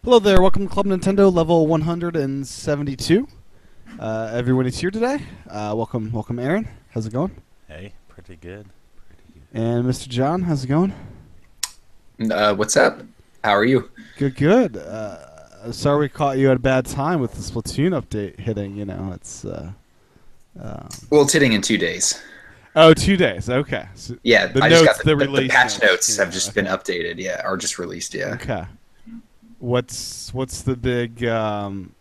Hello there, welcome to Club Nintendo level 172. Everyone is here today. Welcome, Aaron. How's it going? Hey, pretty good. Pretty good. And Mr. John, how's it going? What's up? How are you? Good. Sorry we caught you at a bad time with the Splatoon update hitting. Well, it's hitting in 2 days. Oh, 2 days. Okay. So Yeah, the I notes, just got the release patch notes have yeah, just okay. been updated. Yeah, or just released. Yeah. Okay. What's the big?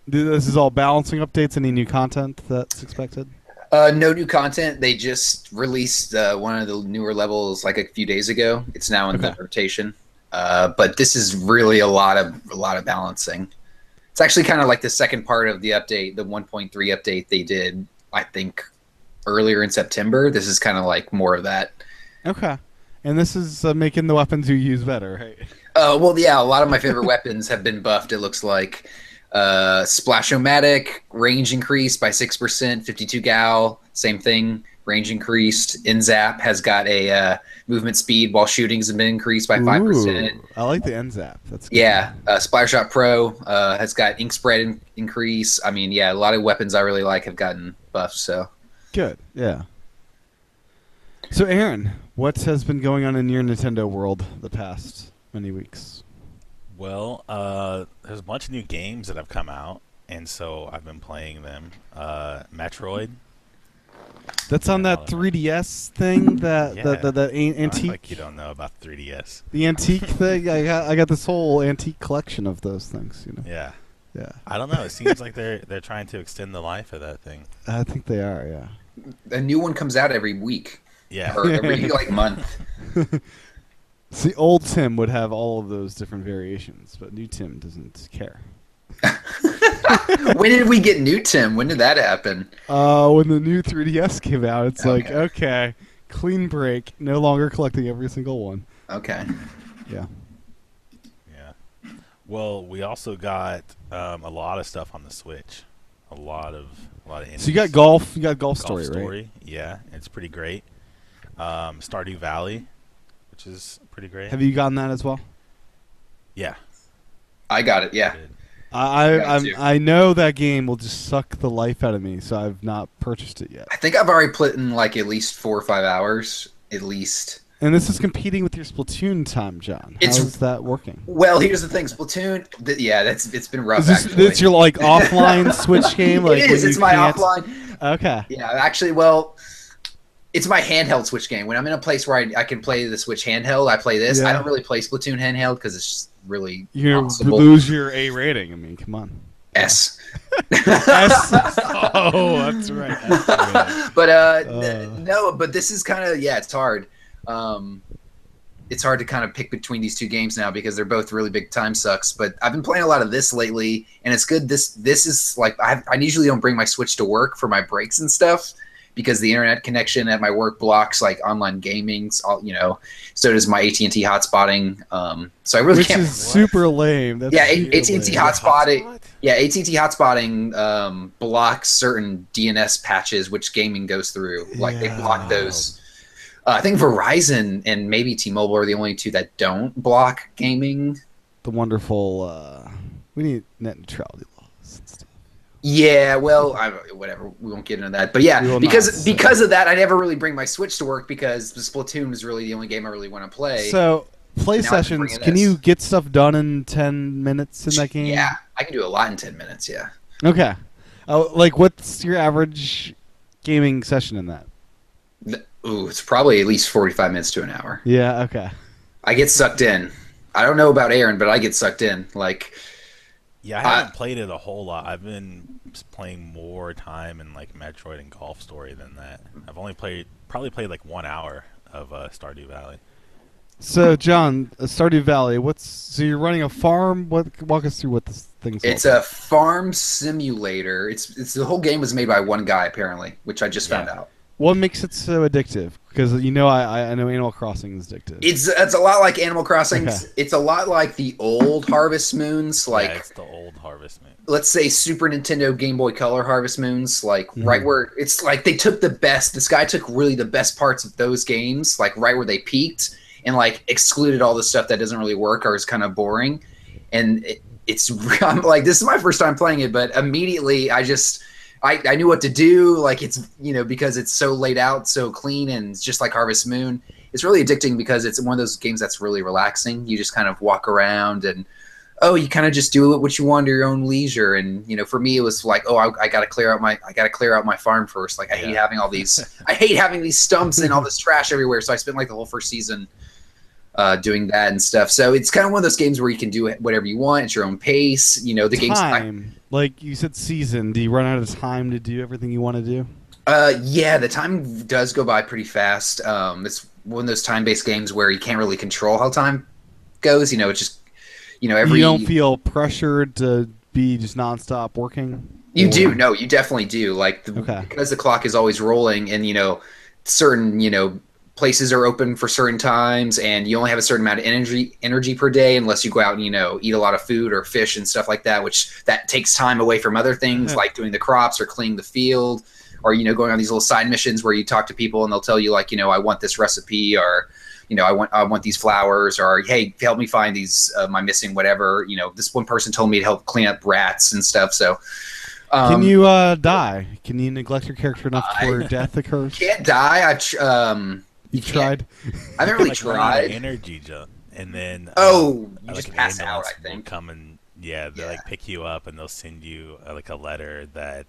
This is all balancing updates. Any new content that's expected? No new content. They just released one of the newer levels like a few days ago. It's now in the rotation. But this is really a lot of balancing. It's actually kind of like the second part of the update, the 1.3 update they did, I think, earlier in September. This is kind of like more of that. Okay. And this is making the weapons you use better, right? Well, yeah, a lot of my favorite weapons have been buffed, it looks like. Splashomatic, range increased by 6%, 52 gal, same thing, range increased. NZAP has got a movement speed while shootings have been increased by 5%. Ooh, I like the NZAP. That's good. Yeah, Splash Shot Pro has got ink spread increase. I mean, yeah, a lot of weapons I really like have gotten buffed, so. Good, yeah. So, Aaron, what has been going on in your Nintendo world the past many weeks? Well, there's a bunch of new games that have come out, and so I've been playing them. Metroid. That's on that 3DS thing, that Yeah. the antique. Like you don't know about 3DS. The antique thing. I got this whole antique collection of those things. Yeah. Yeah. I don't know. It seems like they're trying to extend the life of that thing. I think they are. Yeah. A new one comes out every week. Yeah. Or every like month. See, old Tim would have all of those different variations, but new Tim doesn't care. When did we get new Tim? When did that happen? When the new 3DS came out, it's like, Okay. okay, clean break, no longer collecting every single one. Okay. Yeah. Yeah. Well, we also got a lot of stuff on the Switch. A lot of So you got golf. You got Golf Golf Story, right? Yeah, it's pretty great. Stardew Valley, which is pretty great. Have you gotten that as well? Yeah. I got it, yeah. Good. I know that game will just suck the life out of me, so I've not purchased it yet. I think I've already put in like at least 4 or 5 hours, at least. And this is competing with your Splatoon time, John. It's- How's that working? Well, here's the thing, Splatoon. It's been rough. Is this actually. it's your like offline Switch game? Like it is. when It's you my can't- offline. Okay. Yeah, actually, well, it's my handheld Switch game. When I'm in a place where I can play the Switch handheld, I play this. Yeah. I don't really play Splatoon handheld because it's just really You impossible. lose your A rating. I mean, come on. S. S. Oh, that's right. That's right. But no, but this is kind of it's hard. It's hard to kind of pick between these two games now because they're both really big time sucks. But I've been playing a lot of this lately, and it's good. This is like I usually don't bring my Switch to work for my breaks and stuff because the internet connection at my work blocks like online gaming. So does my AT&T hotspotting. So I really Which can't. is super lame. That's Yeah, super AT&T lame. hotspotting. Yeah, AT&T hotspotting blocks certain DNS patches which gaming goes through. Like they block those. I think Verizon and maybe T-Mobile are the only two that don't block gaming. The wonderful. We need net neutrality laws and stuff. Yeah, well, whatever. We won't get into that. But We yeah, will because of that, I never really bring my Switch to work because Splatoon is really the only game I really want to play. So, play Now I can bring sessions. in Can this. you get stuff done in 10 minutes in that game? Yeah, I can do a lot in 10 minutes. Yeah. Okay. Like, what's your average gaming session in that? Ooh, it's probably at least 45 minutes to an hour. Yeah. Okay. I get sucked in. I don't know about Aaron, but I get sucked in. Like, Yeah, I haven't played it a whole lot. I've been playing more time in like Metroid and Golf Story than that. I've only probably played like 1 hour of Stardew Valley. So, John, Stardew Valley. So you're running a farm. Walk us through what this thing's. it's all a farm simulator. It's the whole game was made by one guy apparently, which I just found out. What makes it so addictive? Because I know Animal Crossing is addictive. It's a lot like Animal Crossing. Okay. It's a lot like the old Harvest Moons, like Yeah, it's the old Harvest Moon. let's say Super Nintendo Game Boy Color Harvest Moons, like right where it's like they took the best. This guy took really the best parts of those games, like right where they peaked, and like excluded all the stuff that doesn't really work or is kind of boring. And it's I'm like, this is my first time playing it, but immediately I knew what to do. Like, it's, because it's so laid out, so clean, and it's just like Harvest Moon. It's really addicting because it's one of those games that's really relaxing. You just kind of walk around and, you kind of just do what you want at your own leisure. And, for me, it was like, I got to clear out my farm first. Like, I hate having all these, I hate having these stumps and all this trash everywhere. So I spent like the whole first season doing that and stuff. So it's kind of one of those games where you can do whatever you want at your own pace. The game's time. Like you said, season. Do you run out of time to do everything you want to do? Yeah, the time does go by pretty fast. It's one of those time-based games where you can't really control how time goes. It just, every. You don't feel pressured to be just nonstop working. You do. No, you definitely do. Like, because the clock is always rolling, and certain places are open for certain times, and you only have a certain amount of energy per day, unless you go out and eat a lot of food or fish and stuff like that, which that takes time away from other things like doing the crops or cleaning the field, or going on these little side missions where you talk to people and they'll tell you like, I want this recipe, or I want these flowers, or hey, help me find these my missing whatever. This one person told me to help clean up rats and stuff. So can you die? Can you neglect your character enough where death occurs? Can't die. You tried? I haven't really tried. Energy jump, and then you just pass out. I think. Come and they like pick you up, and they'll send you like a letter that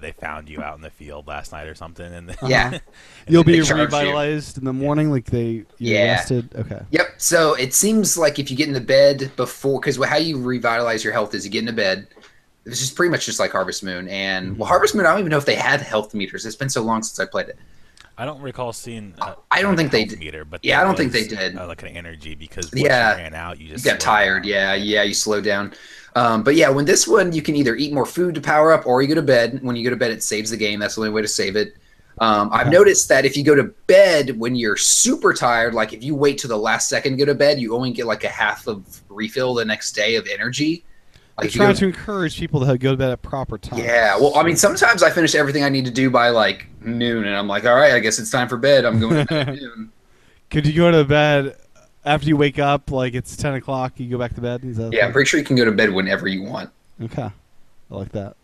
they found you out in the field last night or something, and then, you'll be revitalized in the morning, like you rested. Okay. Yep. So it seems like if you get into bed before, because how you revitalize your health is you get into bed. It's just pretty much just like Harvest Moon, and Harvest Moon, I don't even know if they had health meters. It's been so long since I played it. I don't recall seeing. I don't think they did. Meter, but I don't think they did. Like an energy, because once you ran out, you just got tired. Down. Yeah, you slow down. But yeah, when this one, you can either eat more food to power up, or you go to bed. When you go to bed, it saves the game. That's the only way to save it. I've noticed that if you go to bed when you're super tired, like if you wait till the last second to go to bed, you only get like a half of refill the next day of energy. Like trying to encourage people to go to bed at proper time. Yeah, well, I mean, sometimes I finish everything I need to do by like noon, and I'm like, all right, I guess it's time for bed. I'm going to bed at noon. Could you go to bed after you wake up, like it's 10 o'clock, you go back to bed? Yeah, I'm pretty sure you can go to bed whenever you want. Okay. I like that.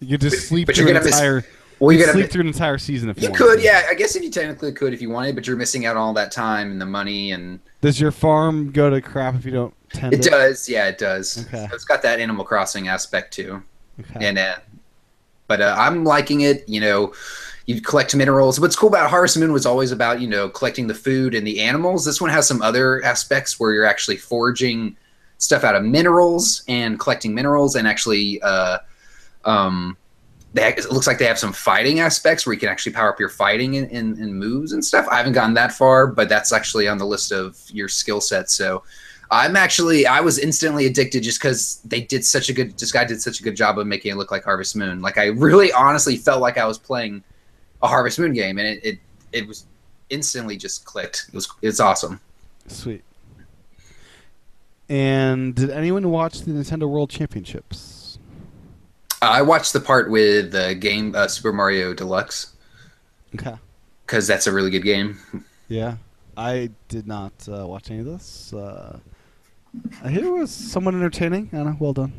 You just sleep through an entire... sleep through an entire season if you want. You could, yeah. I guess if you technically could if you wanted, but you're missing out on all that time and the money and... Does your farm go to crap if you don't tend it? It does, yeah, it does. Okay. So it's got that Animal Crossing aspect too. Okay. And, but I'm liking it, you collect minerals. What's cool about Harvest Moon was always about, collecting the food and the animals. This one has some other aspects where you're actually foraging stuff out of minerals and collecting minerals, and actually it looks like they have some fighting aspects where you can actually power up your fighting and moves and stuff. I haven't gotten that far, but that's actually on the list of your skill sets. So I was instantly addicted just because this guy did such a good job of making it look like Harvest Moon. Like, I really honestly felt like I was playing a Harvest Moon game, and it was instantly just clicked. It's awesome. Sweet. And did anyone watch the Nintendo World Championships? I watched the part with the game Super Mario Deluxe. Okay. Because that's a really good game. Yeah. I did not watch any of this. I hear it was somewhat entertaining. I don't know. Well done.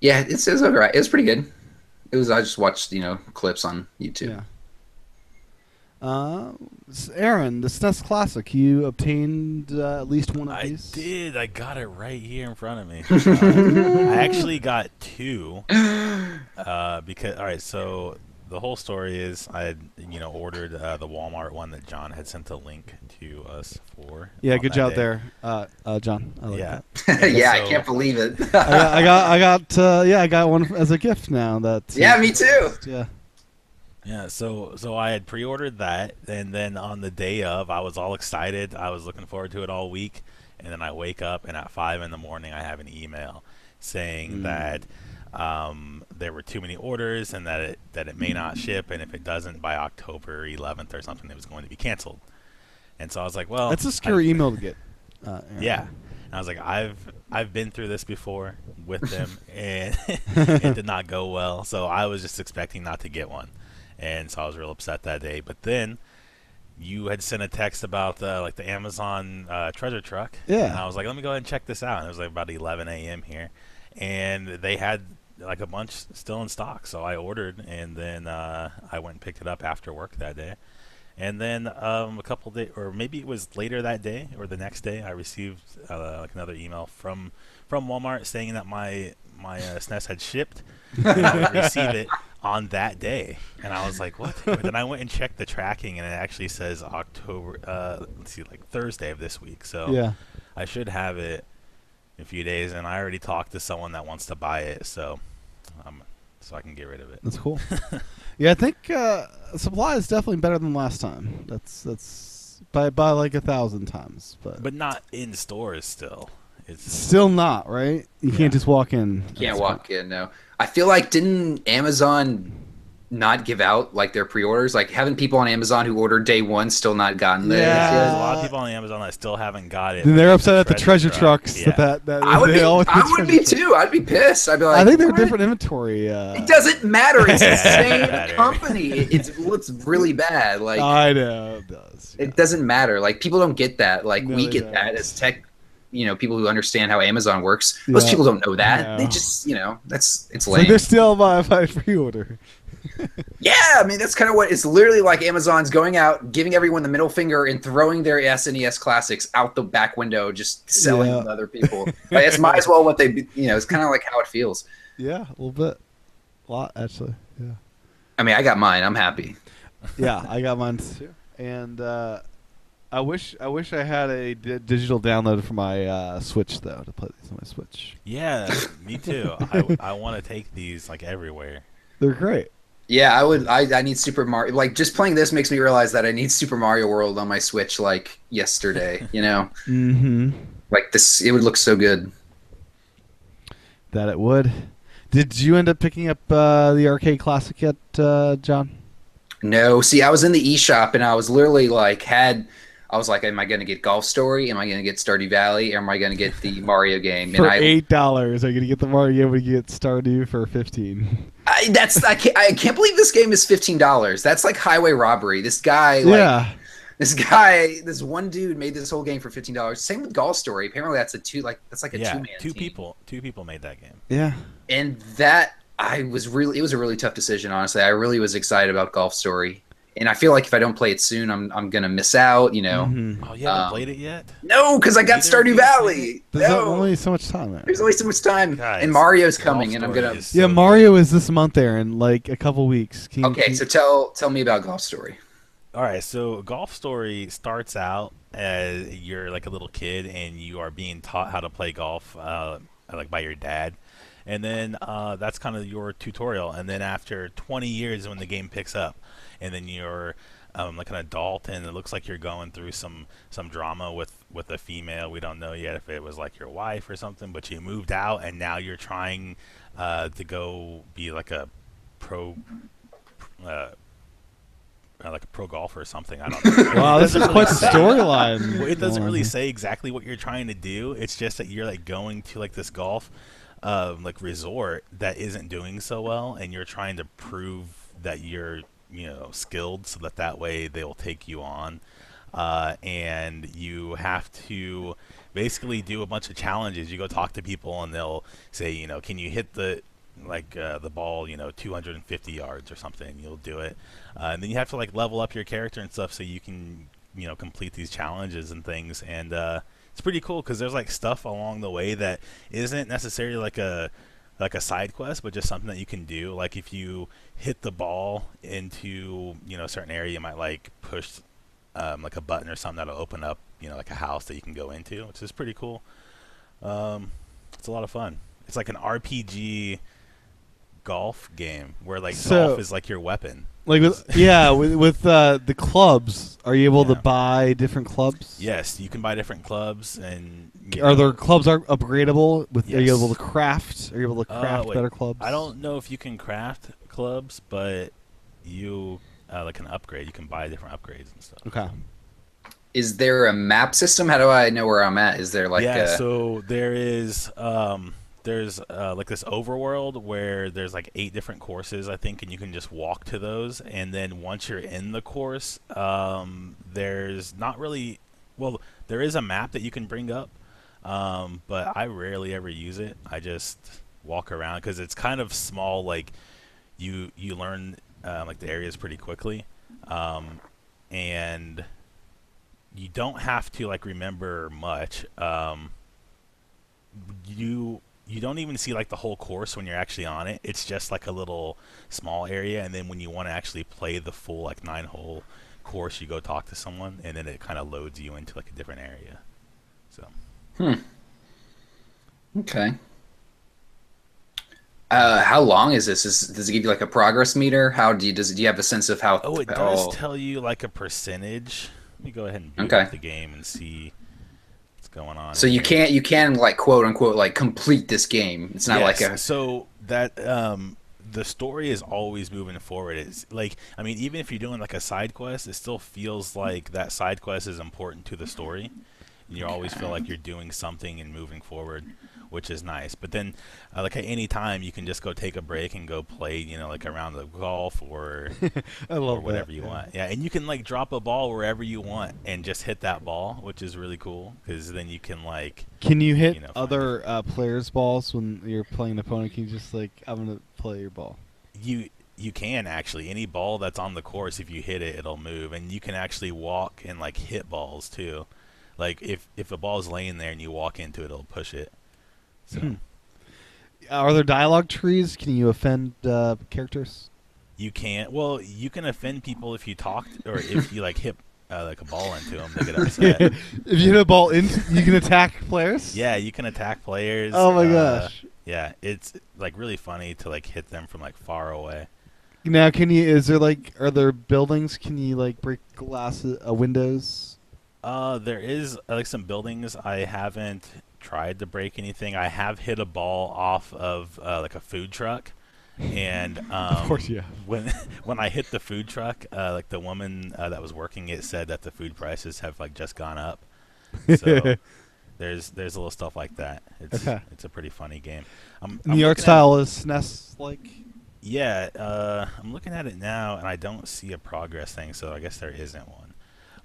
Yeah, it was alright. It was pretty good. I just watched, clips on YouTube. Yeah. Aaron, the SNES Classic, you obtained at least one of these? I did. I got it right here in front of me. I actually got two. Because, all right, so the whole story is I had, ordered the Walmart one that John had sent a link to us for. Yeah, good job there, John. I like that. Yeah, so, I can't believe it. I got one as a gift now. Yeah, me too. Yeah. Yeah, so I had pre-ordered that, and then on the day of, I was all excited. I was looking forward to it all week, and then I wake up, and at 5 in the morning, I have an email saying that there were too many orders, and that it may not ship, and if it doesn't by October 11th or something, it was going to be canceled. And so I was like, well, that's a scary email to get. Yeah, and I was like, I've been through this before with them, and it did not go well. So I was just expecting not to get one. And so I was real upset that day. But then you had sent a text about the Amazon treasure truck. Yeah. And I was like, let me go ahead and check this out. And it was like about 11 a.m. here, and they had like a bunch still in stock. So I ordered, and then I went and picked it up after work that day. And then a couple days, or maybe it was later that day or the next day, I received like another email from Walmart saying that my SNES had shipped, and I would receive it on that day. And I was like, what? But then I went and checked the tracking, and it actually says October. Let's see, like Thursday of this week. So Yeah. I should have it in a few days. And I already talked to someone that wants to buy it, so I can get rid of it. That's cool. Yeah, I think supply is definitely better than last time. That's by like 1,000 times, But not in stores still. It's still not right. You Yeah. can't just walk in. Can't walk in. No, I feel like didn't Amazon not give out like their pre-orders? Like, haven't people on Amazon who ordered day one still not gotten theirs Yeah. There's a yet? lot of people on Amazon that still haven't got it. Then they're upset at the treasure truck. trucks. Yeah. That I would they be. always I put would be treasure trucks. too. I'd be pissed. I'd be like, I think they're "What?" different inventory. It doesn't matter. It's the Yeah, same it matter. company. It looks really bad. Like, I know it does. it doesn't matter. Like, people don't get that. Like, No, we they get don't. that as tech. People who understand how Amazon works. Most Yeah. people don't know that. No. They just, it's It's lame. like they're still by pre-order. Yeah, I mean that's kind of what it's literally like. Amazon's going out, giving everyone the middle finger, and throwing their SNES classics out the back window, just selling Yeah. them to other people. Like, it's might as well what they, it's kind of like how it feels. Yeah, a little bit, a lot actually. Yeah, I mean, I got mine. I'm happy. yeah, I got mine too. And I wish I had a digital download for my Switch though to play these on my Switch. Yeah, me too. I want to take these like everywhere. They're great. Yeah, I would. I need Super Mario. Like, just playing this makes me realize that I need Super Mario World on my Switch like yesterday. Mm-hmm. Like this, it would look so good. That it would. Did you end up picking up the arcade classic yet, John? No, see, I was in the eShop and I was literally like, I was like, am I going to get Golf Story? Am I going to get Stardew Valley? Or am I going to get the Mario game? For And $8, are you gonna get the Mario game? Or you get Stardew for 15? I can't believe this game is $15. That's like highway robbery. This guy, Yeah. this one dude made this whole game for $15. Same with Golf Story. Apparently, that's like a Yeah, two-man two team. people made that game. Yeah. And that it was a really tough decision. Honestly, I really was excited about Golf Story, and I feel like if I don't play it soon, I'm gonna miss out. Mhm. Oh, you haven't played it yet? No, because I got Neither of you Stardew Valley. There's No, only so much time there. there's only so much time, Guys, and Mario's Golf coming, and I'm Story gonna. is so Yeah, good. Mario is this month, Aaron. Like a couple weeks. Okay, so tell me about Golf Story. All right, so Golf Story starts out as you're like a little kid and you are being taught how to play golf, like by your dad, and then that's kind of your tutorial. And then after 20 years, is when the game picks up, and then you're like an adult, and it looks like you're going through some drama with a female. We don't know yet if it was like your wife or something, but you moved out, and now you're trying to go be like a pro. Like a pro golfer or something. I don't know. Wow, It this is doesn't quite really the say- storyline. Well, it doesn't really going on. say exactly what you're trying to do. It's just that you're like going to like this golf like resort that isn't doing so well, and you're trying to prove that you're skilled, so that way they will take you on. And you have to basically do a bunch of challenges. You go talk to people, and they'll say, can you hit the ball 250 yards or something. You'll do it, and then you have to like level up your character and stuff so you can complete these challenges and things. And it's pretty cool because there's like stuff along the way that isn't necessarily like a side quest, but just something that you can do. Like if you hit the ball into a certain area, you might like push like a button or something that'll open up like a house that you can go into, which is pretty cool. It's a lot of fun. It's like an RPG golf game where like So- golf is like your weapon. Like with the clubs, are you able to Yeah. buy different clubs? Yes, you can buy different clubs, and Are there clubs are upgradable? Are you Yes. able to craft? Are you able to craft wait. better clubs? I don't know if you can craft clubs, but you like an upgrade. You can buy different upgrades and stuff. Okay. Is there a map system? How do I know where I'm at? Is there like yeah, a so there is there's like this overworld where there's like 8 different courses, I think, and you can just walk to those. And then once you're in the course, there's not really, well, there is a map that you can bring up, but I rarely ever use it. I just walk around because it's kind of small. Like you learn like the areas pretty quickly, and you don't have to like remember much. You don't even see like the whole course when you're actually on it. It's just like a little small area, and then when you want to actually play the full like 9-hole course, you go talk to someone, and then it kind of loads you into like a different area. So. Okay. How long is this? Does it give you like a progress meter? Do you have a sense of how? Oh, it does tell you like a percentage. Let me go ahead and boot up the game and see what's going on. So you can like quote unquote like complete this game. It's not like a so that the story is always moving forward. It's like, I mean, even if you're doing like a side quest, it still feels like that side quest is important to the story. And you always feel like you're doing something and moving forward, which is nice. But then, like at any time, you can just go take a break and go play, you know, like a round of golf or or whatever you want. Yeah, and you can like drop a ball wherever you want and just hit that ball, which is really cool because then you can like. Can you hit other players' balls when you're playing an opponent? Can you just like, I'm gonna play your ball? You can actually. Any ball that's on the course, if you hit it, it'll move, and you can actually walk and like hit balls too. Like if a ball is laying there and you walk into it, it'll push it. So. Are there dialogue trees? Can you offend characters? You can't. Well, you can offend people if you talk or if you like hit like a ball into them, they get upset. If you hit a ball in, you can attack players. Yeah, you can attack players. Oh my gosh. Yeah, it's like really funny to like hit them from like far away. Now, are there buildings? Can you like break glasses, windows? There is like some buildings. I haven't tried to break anything. I have hit a ball off of like a food truck, and of course, yeah. When I hit the food truck, like the woman that was working it said that the food prices have like just gone up. So there's a little stuff like that. It's a pretty funny game. New York style is SNES like. Yeah, I'm looking at it now, and I don't see a progress thing, so I guess there isn't one.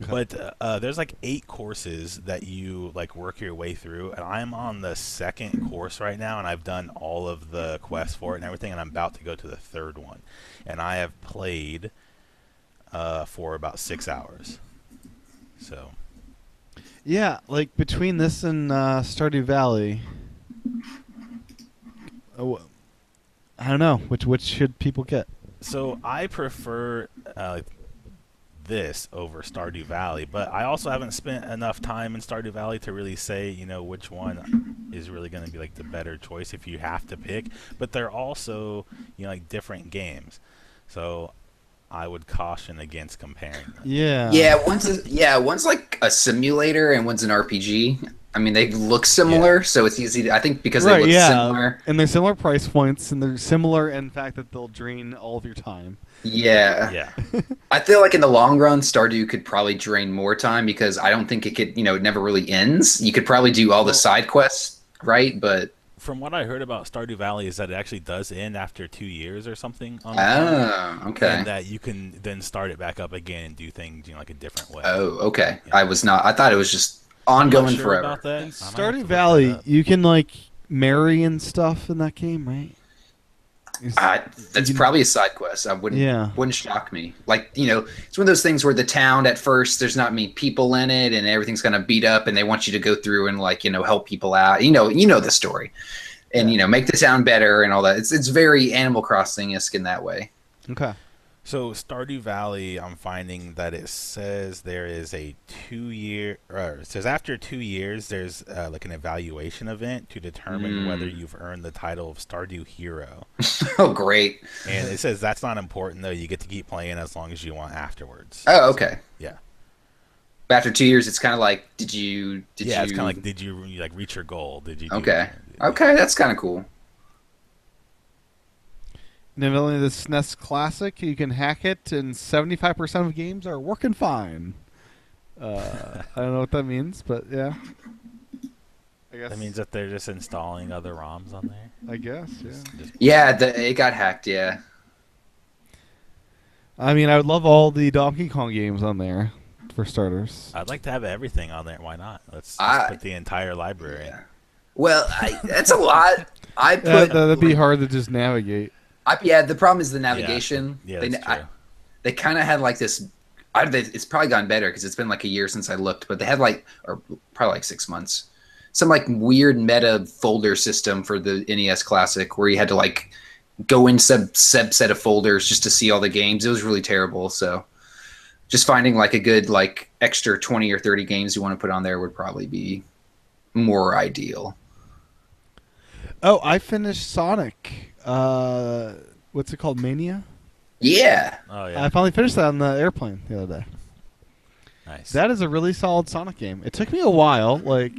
But there's like 8 courses that you like work your way through, and I'm on the 2nd course right now, and I've done all of the quests for it and everything, and I'm about to go to the 3rd one, and I have played for about 6 hours. So. Yeah, like between this and Stardew Valley, I don't know which should people get. So I prefer. This over Stardew Valley, but I also haven't spent enough time in Stardew Valley to really say, you know, which one is really going to be like the better choice if you have to pick. But they're also, you know, like different games, so I would caution against comparing them. Yeah, one's like a simulator and one's an RPG. I mean, they look similar, so it's easy. I think because they look similar, and they're similar price points, and they're similar in fact that they'll drain all of your time. Yeah. I feel like in the long run, Stardew could probably drain more time because I don't think it could. You know, it never really ends. You could probably do all the side quests, right? But from what I heard about Stardew Valley is that it actually does end after 2 years or something. Okay. And that you can then start it back up again and do things, you know, like a different way. Oh, okay. Yeah. I thought it was just ongoing forever. About that. In Stardew Valley, you can like marry and stuff in that game, right? That's probably a side quest. I wouldn't shock me. Like, you know, it's one of those things where the town at first there's not many people in it and everything's gonna beat up and they want you to go through and like, you know, help people out. You know the story. And you know, make the town better and all that. It's very Animal Crossing-esque in that way. Okay. So Stardew Valley, I'm finding that it says there is a 2-year, or it says after 2 years, there's like an evaluation event to determine whether you've earned the title of Stardew Hero. Oh, great. And it says that's not important, though. You get to keep playing as long as you want afterwards. Oh, okay. Yeah. But after 2 years, it's kind of like, did you? It's kind of like, did you like reach your goal? Did you? Okay, that's kind of cool. Not only the SNES Classic, you can hack it, and 75% of games are working fine. I don't know what that means, but yeah. I guess. That means that they're just installing other ROMs on there. I guess. Yeah. Just- Yeah, it got hacked. Yeah. I mean, I would love all the Donkey Kong games on there, for starters. I'd like to have everything on there. Why not? Let's just I- put the entire library. Yeah. Well, that's a lot. I Yeah, put. that'd be hard to just navigate. Yeah, the problem is the navigation. Yeah, that's true. They kind of had like this. It's probably gotten better because it's been like a year since I looked, but they had like, or probably like 6 months, some like weird meta folder system for the NES Classic where you had to like go in subset of folders just to see all the games. It was really terrible. So just finding like a good like extra 20 or 30 games you want to put on there would probably be more ideal. Oh, I finished Sonic. What's it called? Mania? Yeah. Oh yeah, I finally finished that on the airplane the other day. nice. That is a really solid Sonic game. It took me a while, like,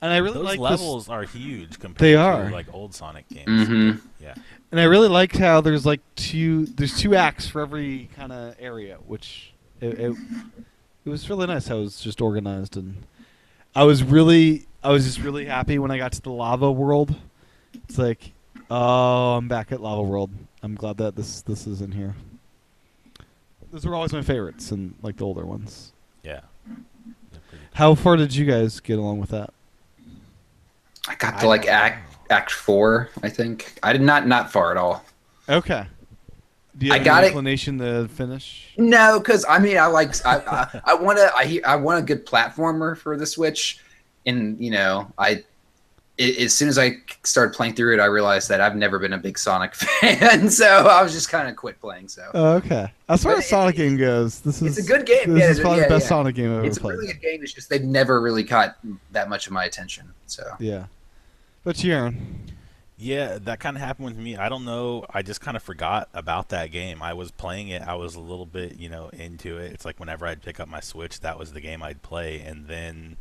and I really Those like levels are huge compared They to are. like old Sonic games. Mm-hmm. Yeah. and I really liked how there's like two acts for every kind of area, which it was really nice how it was just organized, and I was just really happy when I got to the lava world. It's like, oh, I'm back at lava world. I'm glad that this is in here. Those were always my favorites, and like the older ones. Yeah. They're pretty- How far did you guys get along with that? I got to like act 4, I think. I did not far at all. Okay. Do you I have got any it. inclination to finish? No, because I mean, I want a good platformer for the Switch, and you know, as soon as I started playing through it, I realized that I've never been a big Sonic fan, so I was just kind of quit playing. So Oh, okay. As far But as Sonic game goes, this is it's a good game. This Yeah, is probably yeah, the best yeah. Sonic game I've ever it's a played. really good game. It's just they've never really caught that much of my attention. So Yeah. But you, Aaron. Yeah, that kind of happened with me. I don't know. I just kind of forgot about that game. I was playing it. I was a little bit, into it. It's like whenever I'd pick up my Switch, that was the game I'd play, and then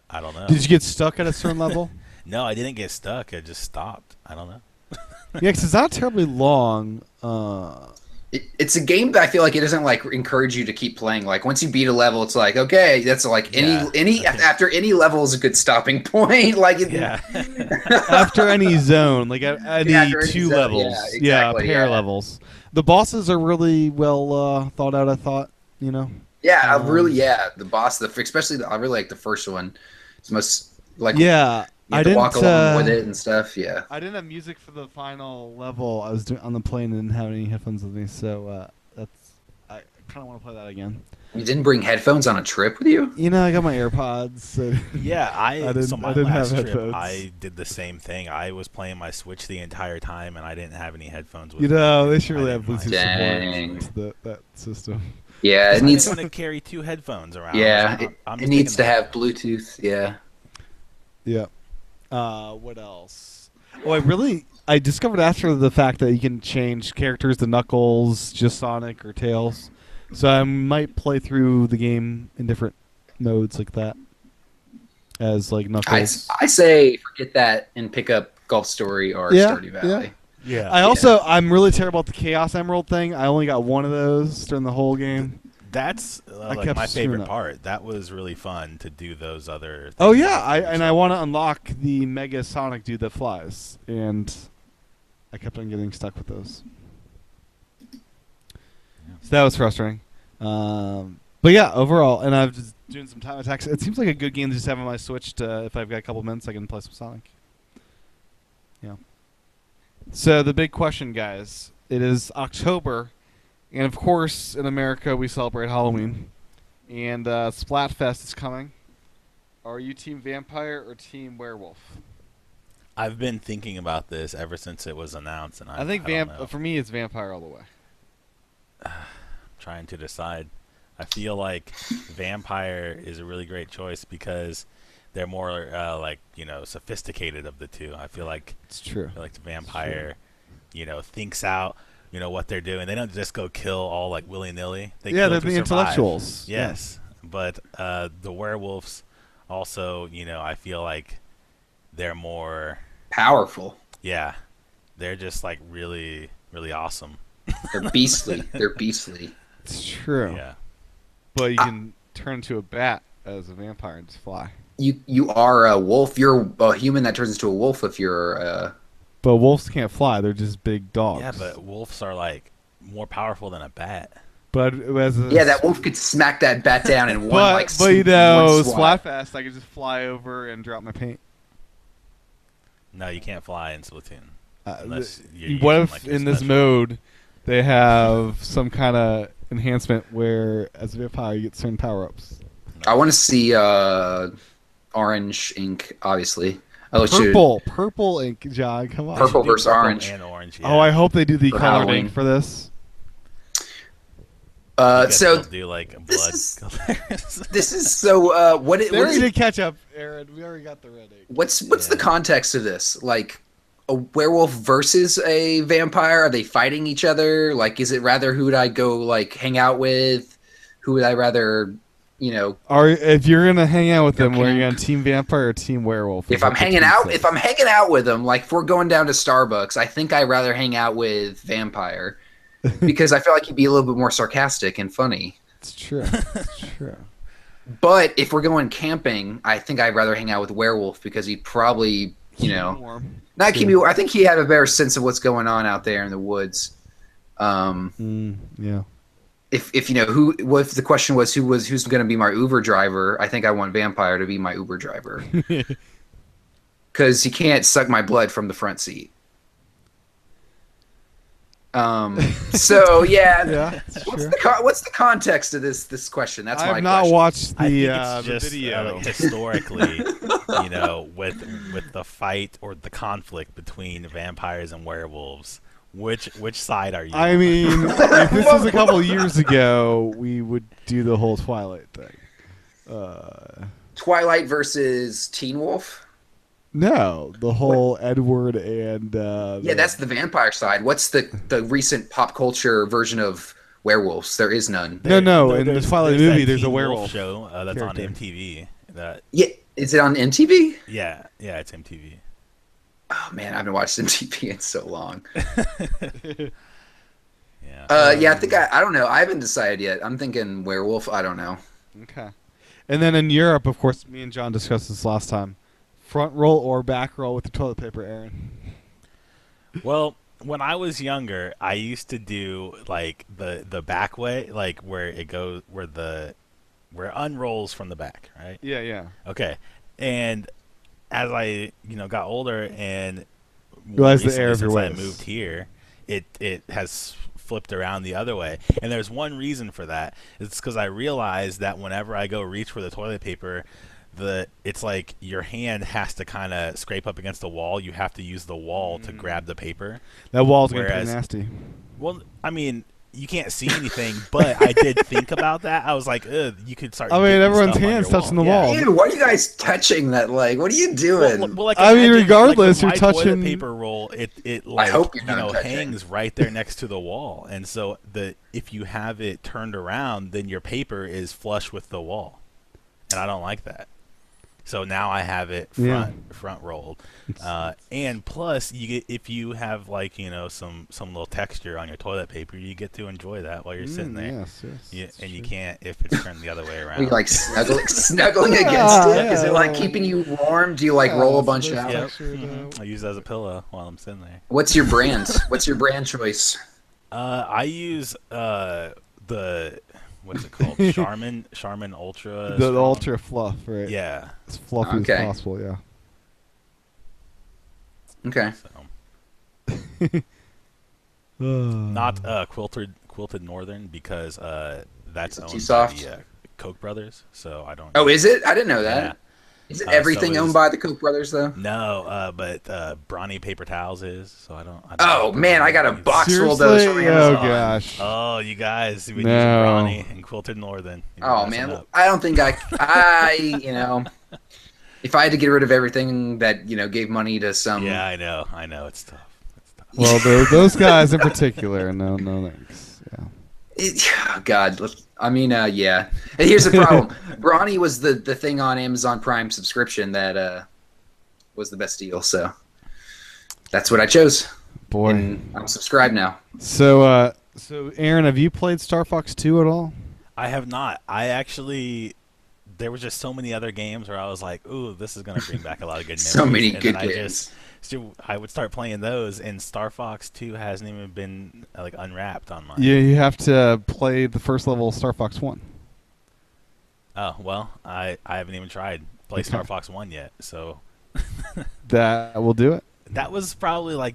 I don't know. Did you get stuck at a certain level? No, I didn't get stuck. I just stopped. I don't know. Yeah, because it's not terribly long. it's a game that I feel like it doesn't like encourage you to keep playing. Like once you beat a level, it's like okay, that's like any after any level is a good stopping point. Like Yeah. After any zone, like at any After any two zone, levels. yeah, exactly, pair yeah. levels. The bosses are really well thought out, I thought, Yeah, the boss, especially I really like the first one. It's most like Yeah. you I have to didn't walk along with it and stuff. Yeah, I didn't have music for the final level. I was on the plane and didn't have any headphones with me, so I kind of want to play that again. you didn't bring headphones on a trip with you. I got my AirPods. So Yeah, I didn't- so my I didn't have last trip, headphones. I did the same thing. I was playing my Switch the entire time, and I didn't have any headphones with you me. know, they should I really have didn't Bluetooth mind. Dang. support to that system. Yeah, I it didn't needs. want to carry 2 headphones around. Yeah, I'm it just needs to taking have Bluetooth. Yeah. Yeah. What else? Oh, I discovered after the fact that you can change characters to Knuckles, just Sonic, or Tails. So I might play through the game in different modes like that. As like Knuckles. I say forget that and pick up Golf Story or Yeah, Stardew Valley. Yeah. I'm really terrible at the Chaos Emerald thing. I only got one of those during the whole game. That's like kept my screwing favorite up. part. That was really fun to do those other things. Oh yeah, I want to unlock the Mega Sonic dude that flies, and I kept on getting stuck with those. So that was frustrating. But yeah, overall, and I've just doing some time attacks. It seems like a good game to just have on my Switch. If I've got a couple minutes, I can play some Sonic. Yeah. So the big question, guys, it is October, and of course, in America, we celebrate Halloween, and Splatfest is coming. Are you Team Vampire or Team Werewolf? I've been thinking about this ever since it was announced, and I think don't know. for me, it's Vampire all the way. Trying to decide. I feel like Vampire is a really great choice because they're more sophisticated of the two. I feel like It's true. the Vampire, thinks out, what they're doing. They don't just go kill all like willy nilly. Yeah, they're to the survive. intellectuals. Yes, but the werewolves also, I feel like they're more. Powerful. Yeah, they're just like really, really awesome. They're beastly. They're beastly. It's true. Yeah. But you can turn into a bat as a vampire and just fly. you are a wolf. You're a human that turns into a wolf if you're. But wolves can't fly; they're just big dogs. Yeah, but wolves are like more powerful than a bat. But as a, Yeah, that wolf could smack that bat down in one but you know, one swat. Splatfest, I could just fly over and drop my paint. No, you can't fly in Splatoon. Unless you're What using, if like, your in this special- mode they have some kind of enhancement where, as a vampire, you get certain power-ups? I want to see orange ink, obviously. Oh, shoot. Purple ink, John. Come on. Purple You should do versus orange. and orange. Oh, I hope they do the For colored Halloween. ink for this. So do like blood this is- colors. this is so. What They is already it? did catch up, Aaron. We already got the red ink. What's the Yeah. context of this? Like a werewolf versus a vampire? Are they fighting each other? Like, is it rather who would I go like hang out with? Who would I rather, If you're gonna hang out with them, Okay. were you on Team Vampire or Team Werewolf? if I'm hanging out with them, like if we're going down to Starbucks, I think I'd rather hang out with vampire because I feel like he'd be a little bit more sarcastic and funny. It's true. It's true. But if we're going camping, I think I'd rather hang out with werewolf because he'd probably, Warm. not keep me. I think he had a better sense of what's going on out there in the woods. Yeah. If if the question was who's going to be my Uber driver, I think I want vampire to be my Uber driver because he can't suck my blood from the front seat. So yeah, Yeah. It's true. what's the context of this question? That's my I've not question. watched I think the it's just video. historically, with the fight or the conflict between vampires and werewolves. Which side are you? I on? mean, if this was a couple years ago, we would do the whole Twilight thing. Twilight versus Teen Wolf. No, the whole Edward and Yeah, that's the vampire side. What's the recent pop culture version of werewolves? There is none. No, in the There's- Twilight there's that movie, there's a Teen Wolf werewolf show that's on character. MTV. That Yeah, is it on MTV? yeah, it's MTV. Oh man, I haven't watched MTV in so long. Yeah. Yeah, I think I don't know. I haven't decided yet. I'm thinking werewolf. I don't know. Okay. And then in Europe, of course, me and John discussed this last time. Front roll or back roll with the toilet paper, Aaron? Well, when I was younger, I used to do like the back way, like where it goes, where it unrolls from the back, right? Yeah. Okay. And as I got older and Realized the recently, error of your since I ways. moved here, it has flipped around the other way. And there's one reason for that. It's because I realized that whenever I go reach for the toilet paper, it's like your hand has to kind of scrape up against the wall. You have to use the wall to grab the paper. That wall's gonna be Whereas- nasty. Well, I mean, you can't see anything, but I did think about that. I was like, ugh, you could start. I mean, getting everyone's stuff on hands your touching the Yeah. wall. Ew, why are you guys touching that leg? What are you doing? Well, like, I mean, imagine, regardless, like, with you're my toilet touching- paper roll. It like hope you're not touching. hangs right there next to the wall, and so if you have it turned around, then your paper is flush with the wall, and I don't like that. So now I have it front rolled, and plus if you have like some little texture on your toilet paper, you get to enjoy that while you're sitting there. Yes. And you can't if it's turned the other way Are you around. like snuggling against it? Is it like Yeah. keeping you warm? Do you like roll a bunch out? Yep. I use it as a pillow while I'm sitting there. What's your brand? What's your brand choice? I use the what's it called? Charmin Ultra. The Strong. ultra fluff, right? Yeah. As fluffy Okay. as possible. Yeah. Okay. So not quilted Northern because that's Too owned by soft? the Koch brothers. So I don't. Oh, is it? I didn't know that. Yeah. Is it So everything is- owned by the Koch brothers though? No, but Brawny paper towels is. So I don't Oh man, I got a box full of Seriously? those from Oh Amazon. gosh. Oh, you guys, we've been No. using Brawny and quilted Northern. You've been Oh messing man, up. I don't think I if I had to get rid of everything that gave money to some. Yeah, I know, it's tough. Well, those guys in particular, no thanks. Yeah. Oh, God, I mean, yeah. And here's the problem: Brawny was the thing on Amazon Prime subscription that was the best deal. So that's what I chose. Boy. And I'm subscribed now. So Aaron, have you played Star Fox 2 at all? I have not. I actually there was just so many other games where I was like, "Ooh, this is gonna bring back a lot of good memories." So many and good then games. So I would start playing those, and Star Fox 2 hasn't even been like unwrapped on mine. Yeah, you have to play the first level of Star Fox 1. Oh well, I haven't even tried play Star Okay. Fox 1 yet, so That will do it. that was probably like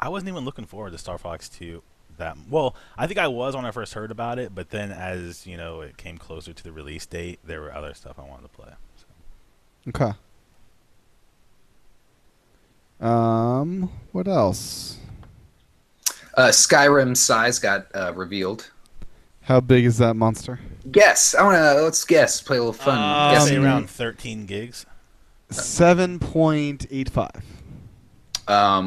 I wasn't even looking forward to Star Fox 2 that well. I think I was when I first heard about it, but then as you know, it came closer to the release date, there were other stuff I wanted to play. So. Okay. What else? Skyrim size got revealed. How big is that monster? Guess. Let's guess. Play a little fun. Say Guessing. around 13 gigs. 7.85.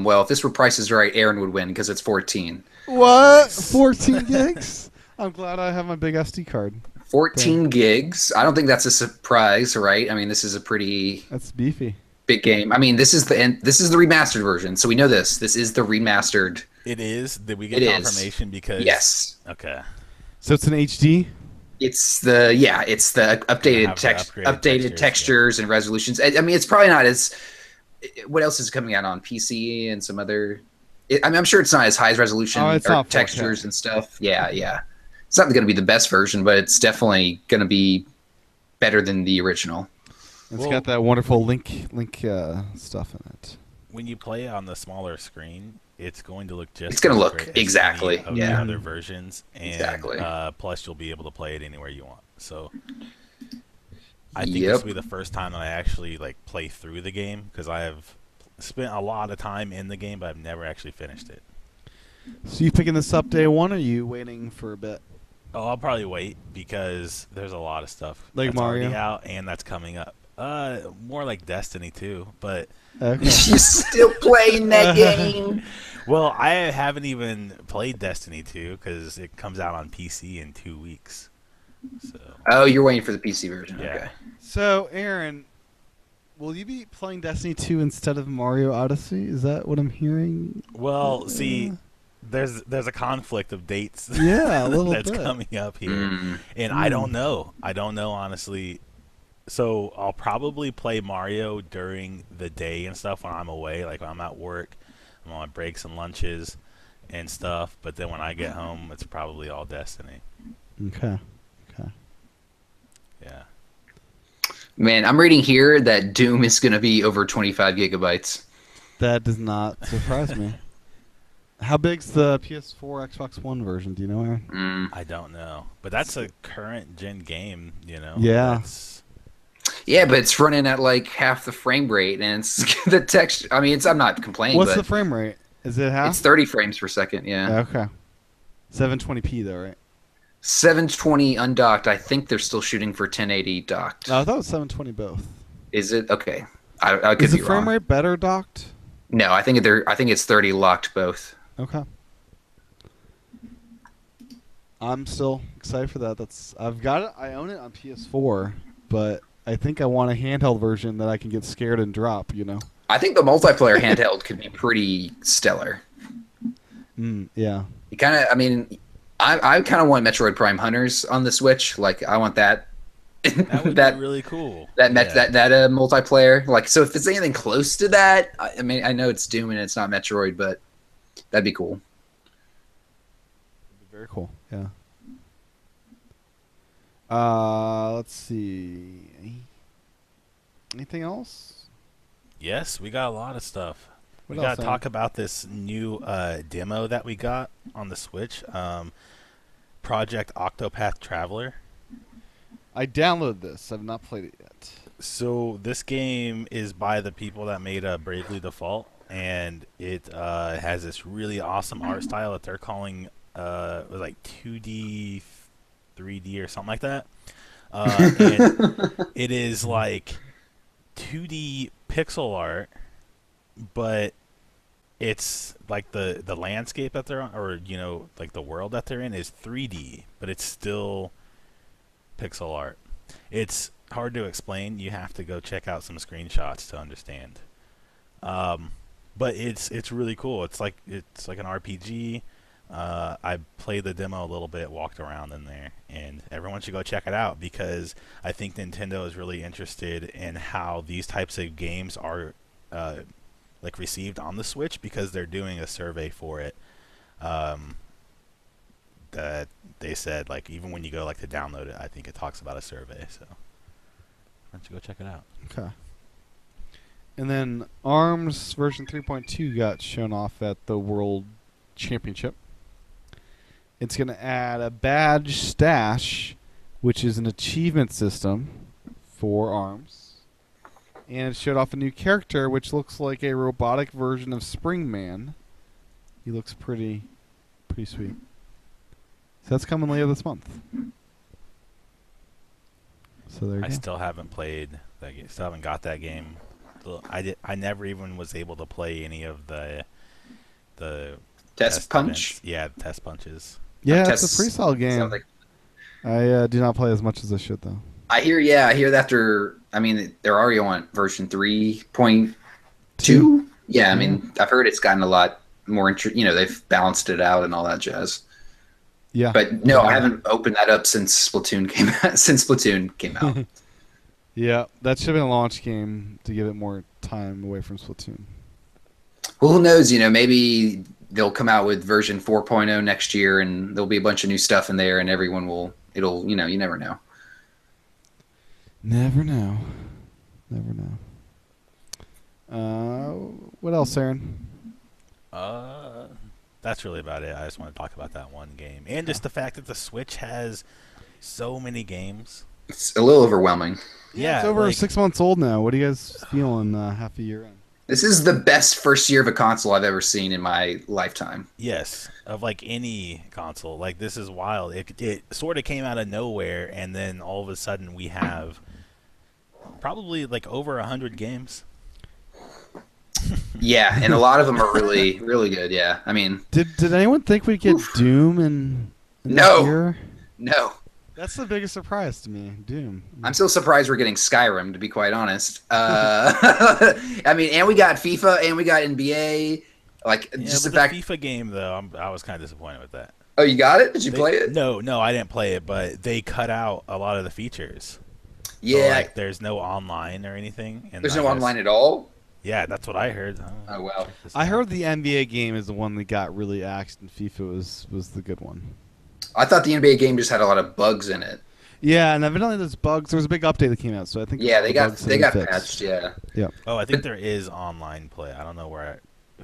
Well, if this were Price is Right, Aaron would win because it's 14. What? 14 gigs? I'm glad I have my big SD card. 14 gigs. I don't think that's a surprise, right? I mean, this is a pretty That's beefy. big game. I mean, this is the remastered version, so we know this. This is the remastered. It is. Did we get It is. confirmation? Because Yes, Okay. So it's an HD? it's the updated Have the upgraded updated textures, textures and resolutions. I mean, it's probably not as. What else is coming out on PC and some other? I mean, I'm sure it's not as high as resolution Oh, it's or not 4K. textures and stuff. Yeah, yeah. It's not going to be the best version, but it's definitely going to be better than the original. It's Well- got that wonderful link stuff in it. When you play on the smaller screen, it's going to look just. It's gonna as look great as exactly, any of yeah. the other versions, and Exactly. Plus you'll be able to play it anywhere you want. So. I think Yep. this will be the first time that I actually like play through the game because I have spent a lot of time in the game, but I've never actually finished it. So you picking this up day one, or are you waiting for a bit? Oh, I'll probably wait because there's a lot of stuff Like that's already Mario? out and that's coming up. More like Destiny 2, but Okay. You're still playing that game. well, I haven't even played Destiny 2 because it comes out on PC in 2 weeks. So Oh, you're waiting for the PC version. Yeah. Okay. So, Aaron, will you be playing Destiny 2 instead of Mario Odyssey? Is that what I'm hearing? well, see, there's a conflict of dates Yeah, a little that's bit. coming up here. Mm. And I don't know. I don't know, honestly. So I'll probably play Mario during the day and stuff when I'm away, like when I'm at work, I'm on my breaks and lunches and stuff. But then when I get home, it's probably all Destiny. Okay. Okay. Yeah. Man, I'm reading here that Doom is going to be over 25 gigabytes. That does not surprise me. How big's the PS4, Xbox One version? Do you know, Aaron? Mm. I don't know. But that's a current gen game, you know? Yeah. That's, Yeah, but it's running at like half the frame rate, and it's the text. I mean, I'm not complaining, What's but the frame rate? Is it half? it's 30 frames per second. Yeah, Okay. 720p though, right? 720 undocked. I think they're still shooting for 1080 docked. No, I thought it was 720 both. Is it okay? I could Is be the frame wrong. rate better docked? No, I think it's 30 locked both. Okay. I'm still excited for that. I've got it. I own it on PS4, but I think I want a handheld version that I can get scared and drop. You know. I think the multiplayer handheld could be pretty stellar. Yeah. You kind of, I mean, I kind of want Metroid Prime Hunters on the Switch. Like, I want that. that would that be really cool. that Yeah. multiplayer. Like, so if it's anything close to that, I mean, I know it's Doom and it's not Metroid, but that'd be cool. Very cool. Yeah. Let's see. Anything else? Yes, we got a lot of stuff. What We else, got to Aaron? talk about this new demo that we got on the Switch. Project Octopath Traveler. I downloaded this. I've not played it yet. So this game is by the people that made Bravely Default, and it has this really awesome art style that they're calling like 2D, 3D or something like that. And it is like 2D pixel art, but it's like the landscape that they're on, or you know, like the world that they're in is 3D, but it's still pixel art. It's hard to explain. You have to go check out some screenshots to understand. But it's really cool. It's like an RPG I played the demo a little bit, walked around in there, and everyone should go check it out because I think Nintendo is really interested in how these types of games are like received on the Switch because they're doing a survey for it. That they said like even when you go like to download it, I think it talks about a survey. So why don't you go check it out? Okay. And then ARMS version 3.2 got shown off at the World Championship. It's going to add a badge stash, which is an achievement system for ARMS. And it showed off a new character, which looks like a robotic version of Springman. He looks pretty sweet. So that's coming later this month. So there you I go. still haven't played that game. Still haven't got that game. I never even was able to play any of the Test Punch. events. Yeah, the test punches. Yeah, Test- it's a pretty solid game. Sounds like- I do not play as much as I should, though. I hear that they're already on version 3.2. Yeah, I mean, I've heard it's gotten a lot more they've balanced it out and all that jazz. Yeah. But no, I haven't opened that up since Splatoon came out. Yeah, that should have been a launch game to give it more time away from Splatoon. Well, who knows? Maybe they'll come out with version 4.0 next year, and there'll be a bunch of new stuff in there, and everyone will. You never know. Never know. Never know. What else, Aaron? That's really about it. I just want to talk about that one game and just the fact that the Switch has so many games. It's a little overwhelming. Yeah, It's over like, 6 months old now. What are you guys feeling half a year in? This is the best first year of a console I've ever seen in my lifetime. yes, of like any console. Like this is wild. It sort of came out of nowhere, and then all of a sudden we have probably like over 100 games. Yeah, and a lot of them are really, really good. Yeah, I mean, Did anyone think we'd get Doom in No. this year? no. That's the biggest surprise to me. Doom. I'm still surprised we're getting Skyrim, to be quite honest. I mean, and we got FIFA, and we got NBA. Like, Yeah, just but the fact. the FIFA game though, I was kind of disappointed with that. Oh, you got it? Did you play it? No, I didn't play it, but they cut out a lot of the features. So, Yeah. like, there's no online or anything. And There's I no guess- online at all. Yeah, that's what I heard. Oh, well. I heard the NBA game is the one that got really axed, and FIFA was the good one. I thought the NBA game just had a lot of bugs in it. Yeah, and evidently there's bugs. There was a big update that came out, so I think Yeah, all they the got bugs they have got been patched. fixed. Yeah. Oh, I think there is online play. I don't know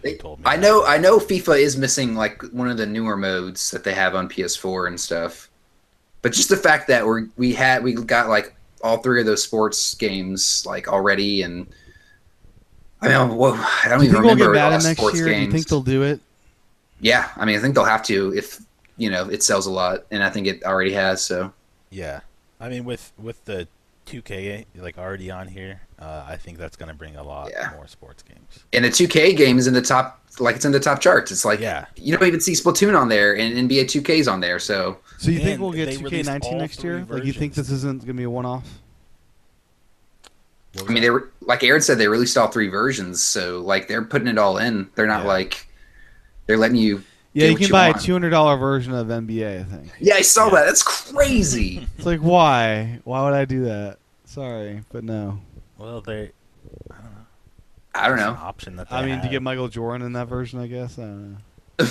who told me. I that. know FIFA is missing like one of the newer modes that they have on PS4 and stuff. But just the fact that we got like all three of those sports games like already, and I mean, well, I don't Do you even think we'll get remember a lot Madden of next sports year? Do you games. think they'll do it? Yeah, I mean, I think they'll have to if it sells a lot, and I think it already has. So Yeah, I mean with the 2K like already on here, I think that's gonna bring a lot Yeah. more sports games. and the 2K game is in the top, like it's in the top charts. It's like Yeah. you don't even see Splatoon on there, and NBA 2K's on there. So So you think And we'll get they 2K19 released next all year? three Like you think versions. this isn't going to be a one-off? What was I mean, that? they were like Aaron said, they released all three versions, so like they're putting it all in. They're not Yeah. like they're letting you. Yeah, do you what can buy want. a $200 version of NBA, I think. Yeah, I saw Yeah. that. That's crazy. It's like, why? Why would I do that? Sorry, but no. Well, they. I don't It's an know. option that they I mean, to have. get Michael Jordan in that version, I guess. I don't know.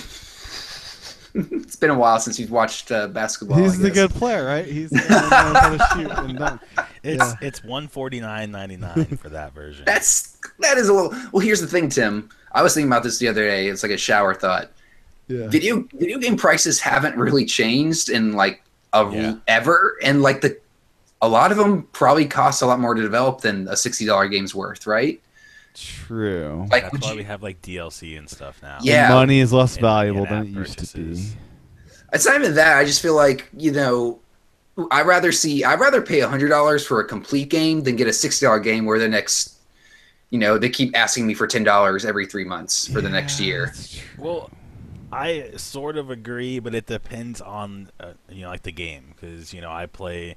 It's been a while since you've watched basketball. He's I the guess. good player, right? He's the guy that knows how to shoot and dunk. Yeah. It's $149.99 for that version. That is a little. Well, here's the thing, Tim. I was thinking about this the other day. It's like a shower thought. Yeah. Video game prices haven't really changed in like Yeah. ever, and like a lot of them probably cost a lot more to develop than a $60 game's worth, right? True. Like, That's would why you- we have like DLC and stuff now. Yeah. Money is less And valuable than in-app it used to be. purchases. It's not even that. I just feel like I'd rather pay $100 for a complete game than get a $60 game where the next, they keep asking me for $10 every 3 months for the next Yeah, year. that's true. Well, I sort of agree, but it depends on like the game because I play,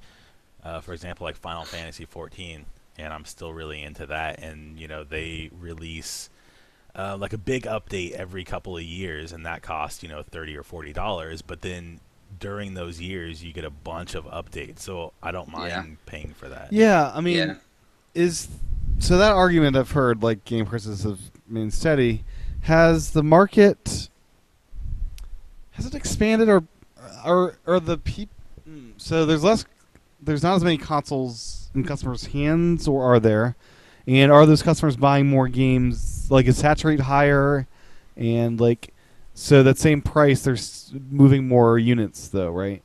for example, like Final Fantasy 14, and I'm still really into that. And they release like a big update every couple of years, and that costs $30 or $40. But then during those years, you get a bunch of updates, so I don't mind paying for that. Yeah, I mean, so that argument I've heard, like game prices have remained steady. Has the market expanded or the people? So there's not as many consoles in customers' hands, or are there? And are those customers buying more games? Like, is attach rate higher? And like, so that same price, they're moving more units though, right?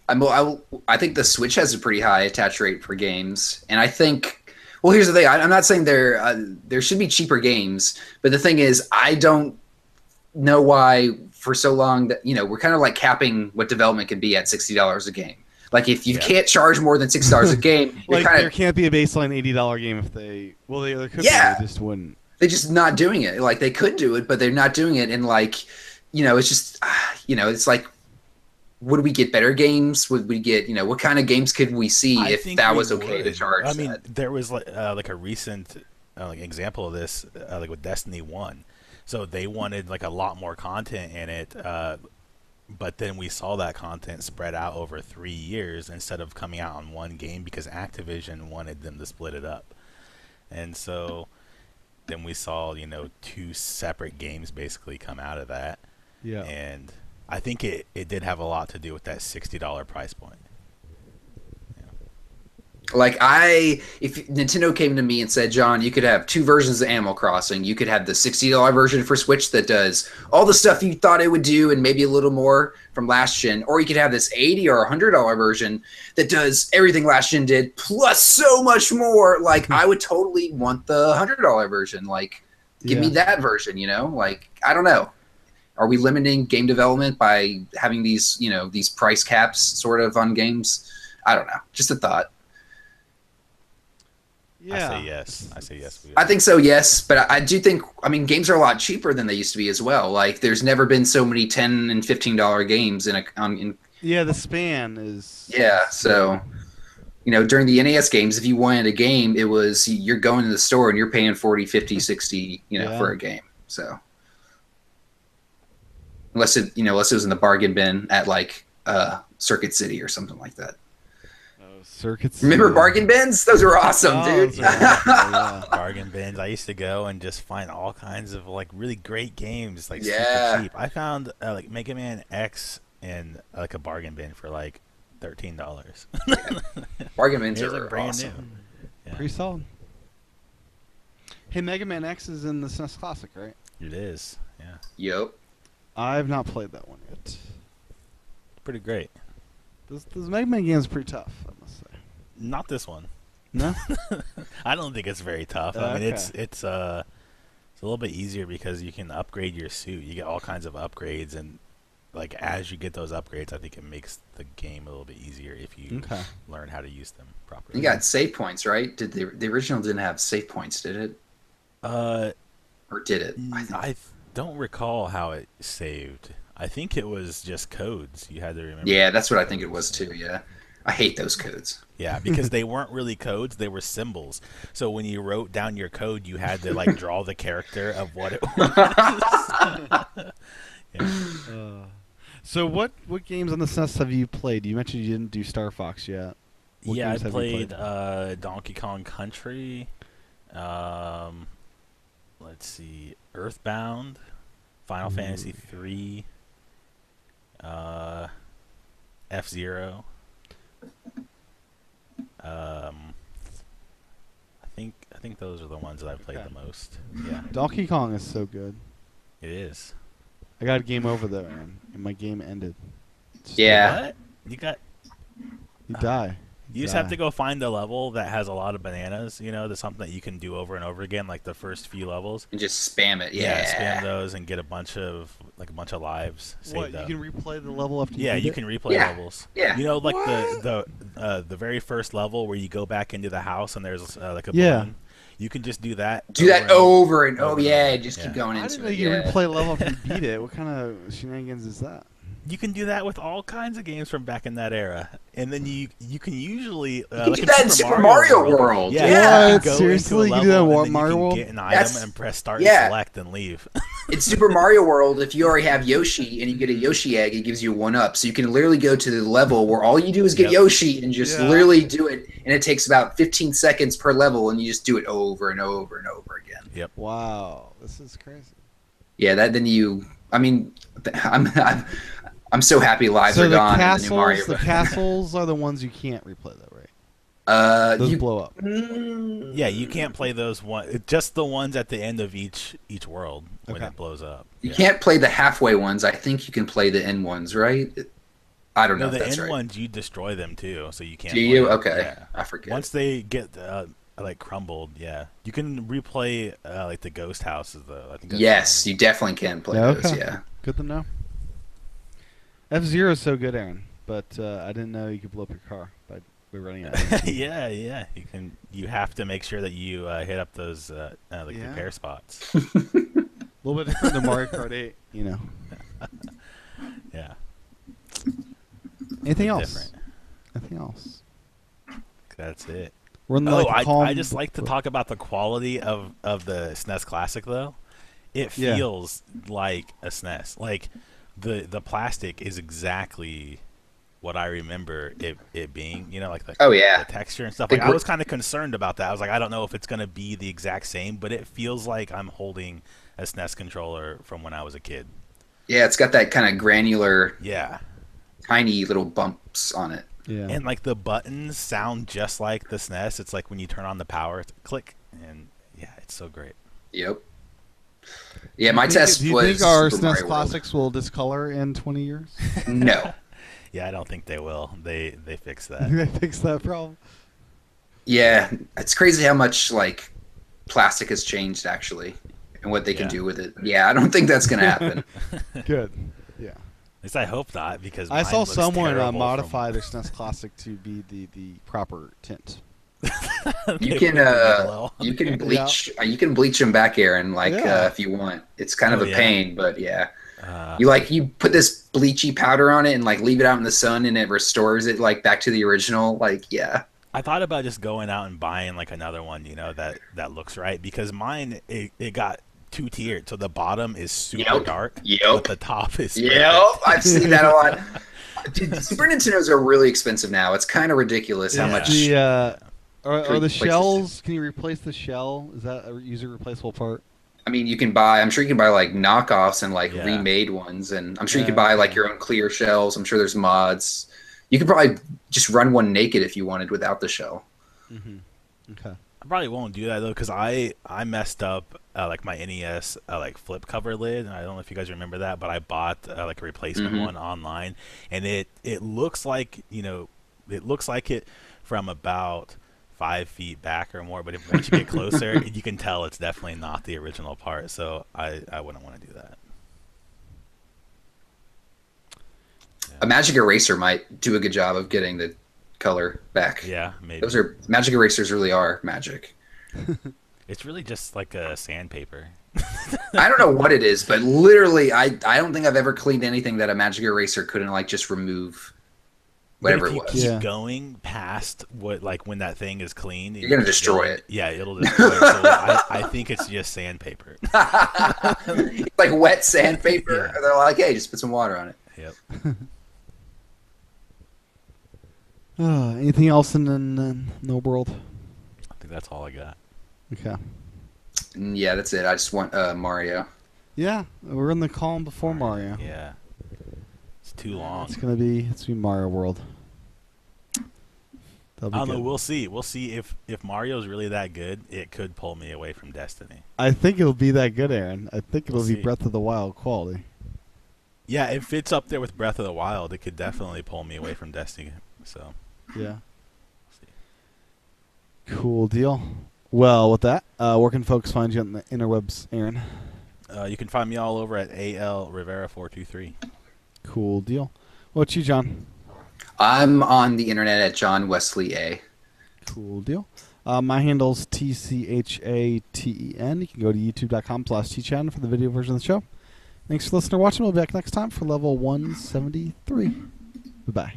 I think the Switch has a pretty high attach rate for games, and I think. Well, here's the thing. I'm not saying there should be cheaper games, but the thing is, I don't know why for so long that we're kind of like capping what development can be at $60 a game. Like if you can't charge more than $60 a game, like there can't be a baseline $80 game if they. Well, there could be. They just wouldn't. They're just not doing it. Like they could do it, but they're not doing it. And like, it's just, it's like, would we get better games? Would we get, what kind of games could we see if that was okay to charge? I mean, there was like a recent example of this, like with Destiny 1. So they wanted like a lot more content in it, but then we saw that content spread out over 3 years instead of coming out on one game because Activision wanted them to split it up. And so then we saw, 2 separate games basically come out of that. Yeah. And I think it did have a lot to do with that $60 price point. Like if Nintendo came to me and said, John, you could have 2 versions of Animal Crossing. You could have the $60 version for Switch that does all the stuff you thought it would do and maybe a little more from last gen, or you could have this $80 or $100 version that does everything last gen did plus so much more. Like I would totally want the $100 version. Like give me that version, Like I don't know. Are we limiting game development by having these, these price caps sort of on games? I don't know. Just a thought. Yeah. I say yes. I think so, yes. But I do think, games are a lot cheaper than they used to be as well. Like, there's never been so many $10 and $15 games Yeah, the span is... Yeah, so... during the NES games, if you wanted a game, it was you're going to the store and you're paying 40, 50, 60, for a game. So... Unless it was in the bargain bin at, like, Circuit City or something like that. Circuit City. Remember bargain bins? Those were awesome, dude. Bargain bins. I used to go and just find all kinds of like really great games, like super cheap. I found like Mega Man X in like a bargain bin for like $13. Bargain bins are like brand awesome. new. Yeah. Pretty solid. Hey, Mega Man X is in the SNES Classic, right? It is. Yeah. Yep. I've not played that one yet. Pretty great. This Mega Man game is pretty tough, I must say. Not this one. No? I don't think it's very tough. I mean, it's a little bit easier because you can upgrade your suit. You get all kinds of upgrades, and like as you get those upgrades, I think it makes the game a little bit easier if you learn how to use them properly. You got save points, right? Did the original didn't have save points, did it? Or did it? I don't recall how it saved. I think it was just codes you had to remember. Yeah, that's what I think it was too. Yeah, I hate those codes. Yeah, because they weren't really codes; they were symbols. So when you wrote down your code, you had to like draw the character of what it was. So what games on the SNES have you played? You mentioned you didn't do Star Fox yet. What I games have you played Donkey Kong Country. Let's see, Earthbound, Final Fantasy 3. F-Zero. I think those are the ones that I've played the most. Yeah. Donkey Kong is so good. It is. I got a game over there, man, and my game ended. Yeah. What? You die. You just have to go find a level that has a lot of bananas, there's something that you can do over and over again, like the first few levels. And just spam it, yeah. Spam those and get a bunch of lives. What, you can replay the level after you beat you it? can replay levels. Yeah. Like the very first level where you go back into the house and there's like a balloon. You can just do that. Do that over and over. Yeah, just keep going I into didn't know it. you can replay a level after you beat it. What kind of shenanigans is that? You can do that with all kinds of games from back in that era, and then you can usually You can like do that in Super Mario World. Yeah, Yeah. you What? can go Seriously? into a You can do that in level, and then Mario you can World? get an That's- item and press start yeah. and select and leave. In Super Mario World, if you already have Yoshi and you get a Yoshi egg, it gives you 1-up. So you can literally go to the level where all you do is get Yep. Yoshi and just Yeah. literally do it, and it takes about 15 seconds per level, and you just do it over and over and over again. Wow, this is crazy. Yeah, that then you. I mean, I'm so happy lives So are the gone in the new Mario. castles, the castles are the ones you can't replay, though, right? Those You blow up. Yeah, you can't play those just the ones at the end of each world when Okay. it blows up. You Yeah. can't play the halfway ones. I think you can play the end ones, right? I don't know No, if the that's end right. ones you destroy them too, so you can't. Do play you? them. Okay, Yeah. I forget. Once they get like crumbled, yeah, you can replay like the ghost houses though. I think that's Yes, fine. you definitely can play Yeah, those. okay. Yeah. Good to know. F-Zero is so good, Aaron, but I didn't know you could blow up your car by running out. Yeah, you can. You have to make sure that you hit up those like Yeah. repair spots. A little bit different than Mario Kart 8, you know. Yeah. Anything Bit else? different. Anything else? That's it. We're in the, Oh, like, calm I just like to talk about the quality of the SNES Classic though. It Yeah. feels like a SNES. Like the plastic is exactly what I remember it being. You know, like the, Oh, yeah. the texture and stuff. The Like I gr- was kind of concerned about that. I was like, I don't know if it's gonna be the exact same, but it feels like I'm holding a SNES controller from when I was a kid. Yeah, it's got that kind of granular, Yeah. tiny little bumps on it. Yeah. And like the buttons sound just like the SNES. It's like when you turn on the power, it's click, and yeah, it's so great. Yep. Yeah, my Do you think- test Do you was think our Super SNES Mario World. classics will discolor in 20 years? No. Yeah, I don't think they will. They fix I that. think they fix that problem. Yeah, it's crazy how much like plastic has changed actually, and what they can Yeah. do with it. Yeah, I don't think that's gonna happen. Good. Yeah. At least I hope not, because I mine saw looks someone terrible modify their SNES Classic to be the proper tint. from- You They can put the yellow. you can bleach them back, Aaron, like Yeah. if you want. It's kind of Oh, a yeah. pain, but yeah. Uh, You put this bleachy powder on it and like leave it out in the sun, and it restores it like back to the original. Like, yeah. I thought about just going out and buying like another one, you know, that looks right, because mine it got two tiered, so the bottom is super Yep. dark, Yep. but the top is Yep, perfect. I've seen that a lot. Dude, Super Nintendos are really expensive now. It's kind of ridiculous how Yeah. much. The are the Replace the shells? Can you replace the shell? Is that a user replaceable part? I mean, you can buy. I'm sure you can buy like knockoffs and like Yeah. remade ones, and I'm sure you Yeah. can buy like your own clear shells. I'm sure there's mods. You could probably just run one naked if you wanted without the shell. Mm-hmm. Okay. I probably won't do that though, because I messed up like my NES like flip cover lid, and I don't know if you guys remember that, but I bought like a replacement Mhm. one online, and it looks like, you know, it looks like it from about 5 feet back or more, but once you get closer, you can tell it's definitely not the original part. So I wouldn't want to do that. A Magic Eraser might do a good job of getting the color back. Yeah, maybe. Those are Magic Erasers. Really are magic. It's really just like a sandpaper. I don't know what it is, but literally, I don't think I've ever cleaned anything that a Magic Eraser couldn't like just remove whatever But if it you was. keep Yeah. going past what, like when that thing is clean, You're gonna destroy it. Yeah, it'll destroy it. So I think it's just sandpaper. It's like wet sandpaper. Yeah. They're like, hey, just put some water on it. Yep. Anything else in the world? I think that's all I got. Okay. And yeah, that's it. I just want Mario. Yeah, we're in the calm before Mario. Yeah. It's too long. It's gonna be Mario World. That'll be I don't know. good. We'll see. We'll see if Mario's really that good. It could pull me away from Destiny. I think it'll be that good, Aaron. I think it'll We'll be see. Breath of the Wild quality. Yeah, if it's up there with Breath of the Wild, it could definitely pull me away from Destiny. So, Yeah. we'll see. Cool deal. Well, with that, where can folks find you on the interwebs, Aaron? You can find me all over at AL Rivera 423. Cool deal. What's you, John? I'm on the internet at John Wesley A. Cool deal. My handle's TCHATEN. You can go to youtube.com/tchan for the video version of the show. Thanks for listening or watching. We'll be back next time for level 173. Bye-bye.